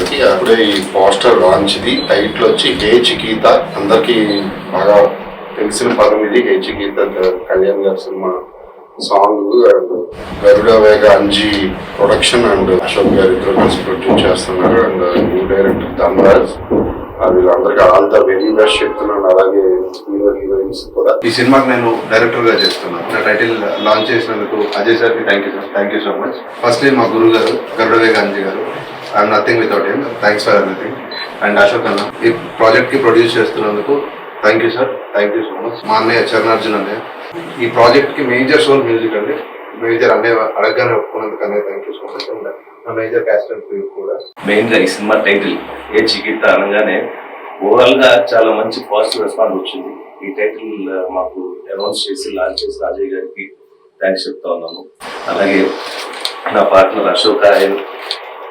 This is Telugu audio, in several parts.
అందరికి. అప్పుడే ఈ పోస్టర్ లాంచ్ది టైటిల్ వచ్చి హే చికీత, అందరికి బాగా తెలిసిన పదం ఇది. హే చికీత కళ్యాణ్ గారి సినిమా సాంగ్ అండ్ గరుడ వేగ అంజీ ప్రొడక్షన్ అండ్ అశోక్ గారు ఇద్దరు కలిసి ప్రొడ్యూస్ చేస్తున్నారు. And new director Dhanraj. వీళ్ళందరికీ ఆల్ ద వెరీ బెస్ట్ చెప్తున్నాను. అలాగే హీరో హీరోయిన్స్ కూడా. ఈ సినిమాకి నేను డైరెక్టర్ గా చేస్తున్నాను. నా టైటిల్ లాంచ్ చేసినందుకు అజయ్ సార్ కి thank you so much. Firstly మా గురువు గారు గరుడవేగ అంజీ గారు, I'm nothing without him, thanks for everything. And Ashok అన్న ఈ ప్రాజెక్ట్ కి ప్రొడ్యూస్ చేస్తున్నందుకు thank you sir, thank you so much. మా అన్నయ్య చరణార్జున్ అన్నయ్య ఈ ప్రాజెక్ట్ కి మేజర్ సోల్ మ్యూజిక్ అండి. మేజర్ అన్నయ్య అడగగానే ఒప్పుకున్నందుకు అన్నయ్య thank you so much. And major caste and crew కూడా. మెయిన్ గా ఈ సినిమా టైటిల్ ఏ చికిత్స అనగానే ఓవరాల్ గా చాలా మంచి పాజిటివ్ రెస్పాన్స్ వచ్చింది. ఈ టైటిల్ మాకు అనౌన్స్ చేసి లాంచ్ చేసి అజయ్ గారికి థ్యాంక్స్ చెప్తా ఉన్నాము. అలాగే నా పార్ట్నర్ అశోక్ ఆయన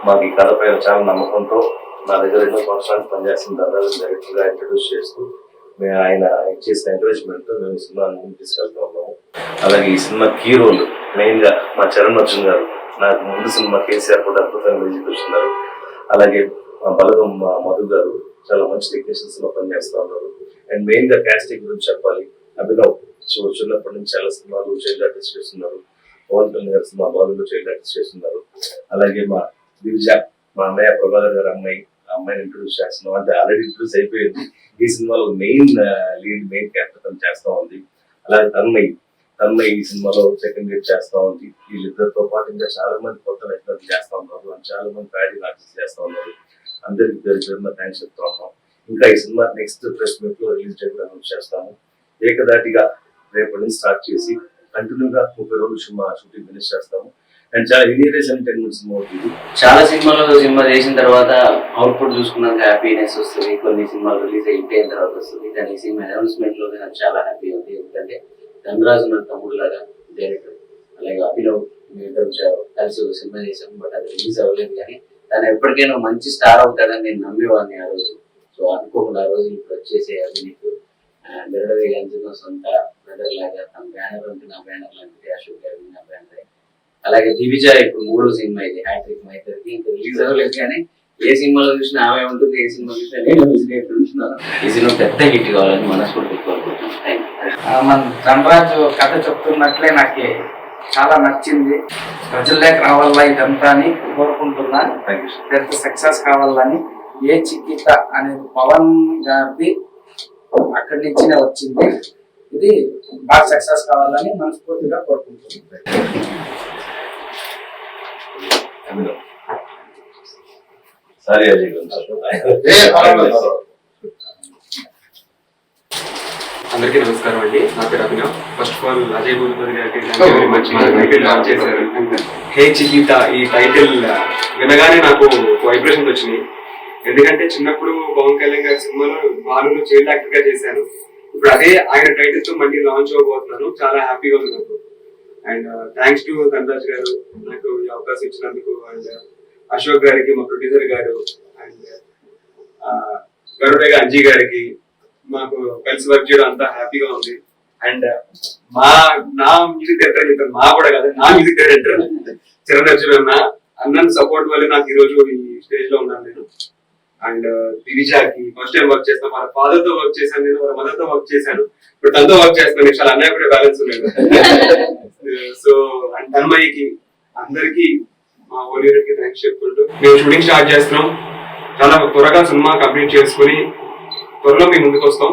మాకు ఈ కథ పైన చాలా నమ్మకంతో నా దగ్గర ఎన్నో సంవత్సరాలు పనిచేస్తున్న డైరెక్టర్ గా ఇంట్రడ్యూస్ చేస్తూ మేము ఆయన చేసిన ఎంకరేజ్మెంట్ మేము ఈ సినిమా తీసుకెళ్తా ఉన్నాము. అలాగే ఈ సినిమా కీ రోల్ మెయిన్ గా మా చరణ్ అర్జున్ గారు, నాకు ముందు సినిమా కేసీఆర్ కూడా అద్భుతంగా మ్యూజిక్ వచ్చినారు. అలాగే మా బలగం మధు గారు చాలా మంచి టెక్నీషియన్స్ లో పనిచేస్తా ఉన్నారు. అండ్ మెయిన్ గా కాస్టింగ్ గురించి చెప్పాలి. అభినవ్ చిన్నప్పటి నుంచి చాలా సినిమాలు చైల్డ్ ఆర్టిస్ట్ చేస్తున్నారు. పవన్ కళ్యాణ్ గారి సినిమా బాలులో చైల్డ్ ఆర్టిస్ట్ చేస్తున్నారు. అలాగే మా దివిజ, మా అన్నయ్య ప్రభాకర్ గారు అమ్మాయి, ఆ అమ్మాయిని ఇంట్రొడ్యూస్ చేస్తున్నాం. అంటే ఆల్రెడీ ఇంట్రొడ్యూస్ అయిపోయింది. ఈ సినిమాలో మెయిన్ క్యారెక్టర్ తను చేస్తా ఉంది. అలాగే తన్మయ్ ఈ సినిమాలో సెకండ్ లీడ్ చేస్తా ఉంది. వీళ్ళిద్దరితో పాటు ఇంకా చాలా మంది కొత్త నటులు చేస్తా ఉన్నారు. చాలా మంది ప్యాడింగ్ ఆర్టిస్ట్ చేస్తా ఉన్నారు. అందరికి పేరు థ్యాంక్స్ చెప్తా ఉన్నాం. ఇంకా ఈ సినిమా నెక్స్ట్ ప్రెస్ మీట్ లో రిలీజ్ డేట్ అనౌన్స్ చేస్తాము. ఏకదాటిగా రేపటి నుంచి స్టార్ట్ చేసి కంటిన్యూగా 30 రోజులు షూటింగ్ ఫినిష్ చేస్తాము. అండ్ చాలా హిలీరియస్ ఎంటర్టైన్మెంట్ సినిమా అవుతుంది. చాలా సినిమా చేసిన తర్వాత అవుట్పుట్ చూసుకున్నాక హ్యాపీనెస్ వస్తుంది. కొన్ని సినిమాలు రిలీజ్ అయిన తర్వాత వస్తుంది. కానీ ఈ సినిమా అనౌన్స్మెంట్ లో నాకు చాలా హ్యాపీ ఉంది. ఎందుకంటే ధనరాజు నా తమ్ముడు లాగా డైరెక్టర్, అలాగే అభినవ్ కలిసి ఒక సినిమా చేశాం. బట్ అది రిలీజ్ అవ్వలేదు. కానీ తను ఎప్పటికైనా మంచి స్టార్ అవుతాడని నేను నమ్మేవాడిని ఆ రోజు. సో అనుకోకుండా ఆ రోజు ఇప్పుడు వచ్చేసే అభినీకు గరుడవేగ అంజున సొంత బ్రదర్ లాగా తన బ్యానర్ అంటే నా బ్యానర్ లాంటిది, అశోక్ గారి నా బ్యానర్. అలాగే దివిజ ఇప్పుడు 3వ సినిమా ఇది హ్యాట్రిక్ మా ఇద్దరికి. ఇంకా రిలీజ్ అవ్వలేదు. కానీ ఏ సినిమాలో చూసినా ఆమె ఉంటుంది, ఏ సినిమా చూసినా నేను చూస్తున్నాను. ఈ సినిమా పెద్ద హిట్ కావాలని మనస్ఫూర్తి కోరుకుంటున్నాను. మన ధనరాజు కథ చెప్తున్నట్లే నాకు చాలా నచ్చింది. ప్రజల్లోకి రావాలా ఇదంతా అని కోరుకుంటున్నా. పెద్ద సక్సెస్ కావాలని. ఏ చికిత్స అనేది పవన్ గారిది అక్కడి నుంచినే వచ్చింది. ఇది బాగా సక్సెస్ కావాలని మనస్ఫూర్తిగా కోరుకుంటున్నాను. అందరికీ నమస్కారం అండి. నా పేరు Abhinav. First of all Ajay Bhupathi గారికి టైటిల్ లాంచ్ చేశారు. హే చికిత ఈ టైటిల్ వినగానే నాకు వైబ్రేషన్స్ వచ్చినాయి. ఎందుకంటే చిన్నప్పుడు పవన్ కళ్యాణ్ గారి సినిమాలో బాలులో చైల్డ్ యాక్టర్ గా చేశాను. ఇప్పుడు అదే ఆయన టైటిల్ తో మళ్ళీ లాంచ్ అవ్వబోతున్నాను. చాలా హ్యాపీగా ఉంది నాకు. అండ్ థ్యాంక్స్ టు ధనరాజ్ గారు నాకు ఈ అవకాశం ఇచ్చినందుకు. అండ్ అశోక్ గారికి, మా ప్రొడ్యూసర్ గారు, అండ్ గరుడవేగ అంజీ గారికి మాకు కలిసి వర్క్ చేయడం అంతా హ్యాపీగా ఉంది. అండ్ నా మ్యూజిక్ డైరెక్టర్ మా కూడా కాదు, నా మ్యూజిక్ డైరెక్టర్ చరణ్ అర్జున్ అన్న సపోర్ట్ వల్ల నాకు ఈ రోజు ఈ స్టేజ్ లో ఉన్నాను నేను. అండ్ దివిజాకి ఫస్ట్ టైం వర్క్ చేస్తాను. వాళ్ళ ఫాదర్ తో వర్క్ చేశాను, నేను వాళ్ళ మదర్ తో వర్క్ చేశాను. ఇప్పుడు తనతో వర్క్ చేస్తాను. చాలా అన్నయ్య కూడా బ్యాలెన్స్ ఉన్నాడు. సో అండ్ తన్మయ్యకి అందరికి మా ఓలియర్కి థ్యాంక్స్ చెప్పుకుంటూ మేము షూటింగ్ స్టార్ట్ చేస్తున్నాం. చాలా త్వరగా సినిమా కంప్లీట్ చేసుకుని త్వరలో మీ ముందుకు వస్తాం.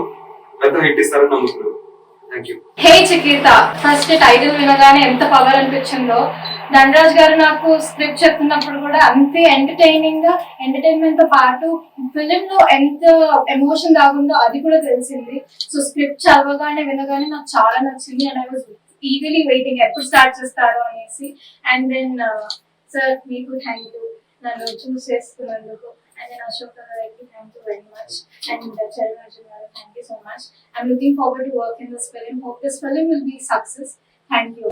పెద్ద హిట్ ఇస్తారని నమ్ముతున్నాం. Thank you. Hey Chikitha first title వినగానే ఎంత పవర్ అనిపించిందో. ధనరాజ్ గారు నాకు స్క్రిప్ట్ చెప్తున్నప్పుడు కూడా అంతే ఎంటర్టైన్మెంట్ తో పాటు ఫిలిం లో ఎంత ఎమోషన్ దాగుందో అది కూడా తెలిసింది. సో స్క్రిప్ట్ చదవగానే వినగానే నాకు చాలా నచ్చింది. అండ్ ఐ వాజ్ ఈగలీ వెయిటింగ్ ఎప్పుడు స్టార్ట్ చేస్తారో అనేసి. అండ్ దెన్ సార్ మీకు థ్యాంక్ యూ నన్ను చూస్ చేసుకున్నందుకు. And then Ashok Garu, thank you very much. And Charan Arjun Garu, thank you so much. I'm looking forward to work in this film. Hope this film will be a success. Thank you.